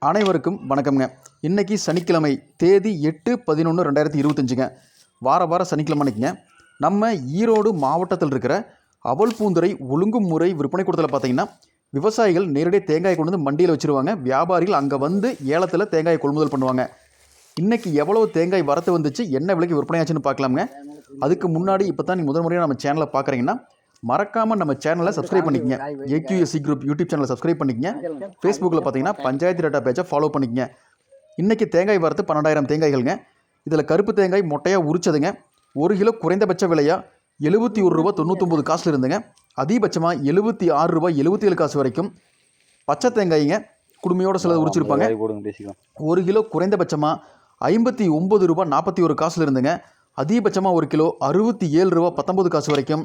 அனைவருக்கும் வணக்கம்ங்க. இன்றைக்கி சனிக்கிழமை தேதி 8/11/2025ங்க. வார சனிக்கிழமை அன்றைக்கிங்க நம்ம ஈரோடு மாவட்டத்தில் இருக்கிற அவல்பூந்துறை ஒழுங்குமுறை விற்பனை கூடத்தில் பார்த்தீங்கன்னா விவசாயிகள் நேரடியாக தேங்காய் கொண்டு வந்து மண்டியில் வச்சுருவாங்க. வியாபாரிகள் அங்கே வந்து ஏலத்தில் தேங்காயை கொள்முதல் பண்ணுவாங்க. இன்றைக்கி எவ்வளோ தேங்காய் வரத்து வந்துச்சு, என்ன விலைக்கு விற்பனையாச்சுன்னு பார்க்கலாமுங்க. அதுக்கு முன்னாடி இப்போ தான் நீங்கள் முதல் முறையாக நம்ம சேனலை பார்க்குறீங்கன்னா மறக்காமல் நம்ம சேனலை சப்ஸ்கிரைப் பண்ணிக்கங்க. ஏக்யூஎஸ்சி குரூப் யூடியூப் சேனலை சப்ஸ்கிரைப் பண்ணிக்கங்க. ஃபேஸ்புக்கில் பார்த்தீங்கன்னா பஞ்சாயத்து டேட்டா பேஜை ஃபாலோ பண்ணிக்கங்க. இன்றைக்கி தேங்காய் வரத்து 12,000 தேங்காய்கள்ங்க. இதில் கருப்பு தேங்காய் மொட்டையாக உரிச்சதுங்க. 1 கிலோ குறைந்தபட்ச விலையாக ₹71.99 இருந்துங்க. அதிகபட்சமாக ₹76.77 வரைக்கும். பச்சை தேங்காய்ங்க குடுமையோடு சிலது உரிச்சிருப்பாங்க. 1 கிலோ குறைந்தபட்சமாக ₹59.41 இருந்துங்க. அதிகபட்சமாக 1 கிலோ ₹67.19 வரைக்கும்.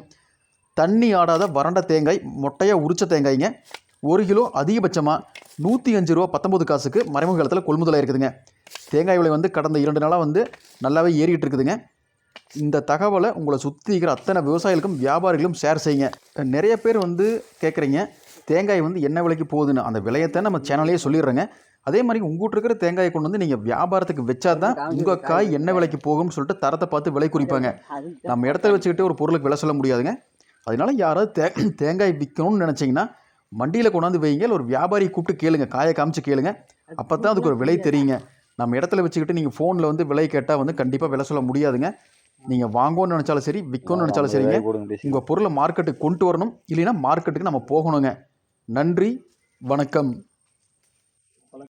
தண்ணி ஆடாத வறண்ட தேங்காய் மொட்டையாக உரிச்ச தேங்காய்ங்க 1 கிலோ அதிகபட்சமாக ₹105.19 மறைமுக காலத்தில் கொள்முதலாக இருக்குதுங்க. தேங்காய் விலை வந்து கடந்த 2 நாளாக வந்து நல்லாவே ஏறிக்கிட்டு இருக்குதுங்க. இந்த தகவலை உங்களை சுற்றி இருக்கிற அத்தனை விவசாயிகளுக்கும் வியாபாரிகளும் ஷேர் செய்யுங்க. நிறைய பேர் வந்து கேட்குறீங்க தேங்காய் வந்து என்ன விலைக்கு போகுதுன்னு. அந்த விலையத்தை நம்ம சேனல்லையே சொல்லிடுறேங்க. அதே மாதிரி உங்கள்கிட்ட இருக்கிற தேங்காயை கொண்டு வந்து நீங்கள் வியாபாரத்துக்கு வச்சா தான் உங்கள் காய் என்ன விலைக்கு போகும்னு சொல்லிட்டு தரத்தை பார்த்து விலை குறிப்பாங்க. நம்ம இடத்துல வச்சுக்கிட்டு ஒரு பொருளுக்கு விலை சொல்ல முடியாதுங்க. அதனால யாராவது தேங்காய் விற்கணும்னு நினச்சிங்கன்னா மண்டியில் கொண்டாந்து வைங்க. ஒரு வியாபாரி கூப்பிட்டு கேளுங்க, காயை காமிச்சு கேளுங்க. அப்போ தான் அதுக்கு ஒரு விலை தெரியுங்க. நம்ம இடத்துல வச்சுக்கிட்டு நீங்கள் ஃபோனில் வந்து விலை கேட்டால் வந்து கண்டிப்பாக விலை சொல்ல முடியாதுங்க. நீங்கள் வாங்கணும்னு நினச்சாலும் சரி, விற்கணும்னு நினச்சாலும் சரிங்க, உங்கள் பொருளை மார்க்கெட்டுக்கு கொண்டு வரணும். இல்லைன்னா மார்க்கெட்டுக்கு நம்ம போகணுங்க. நன்றி, வணக்கம்.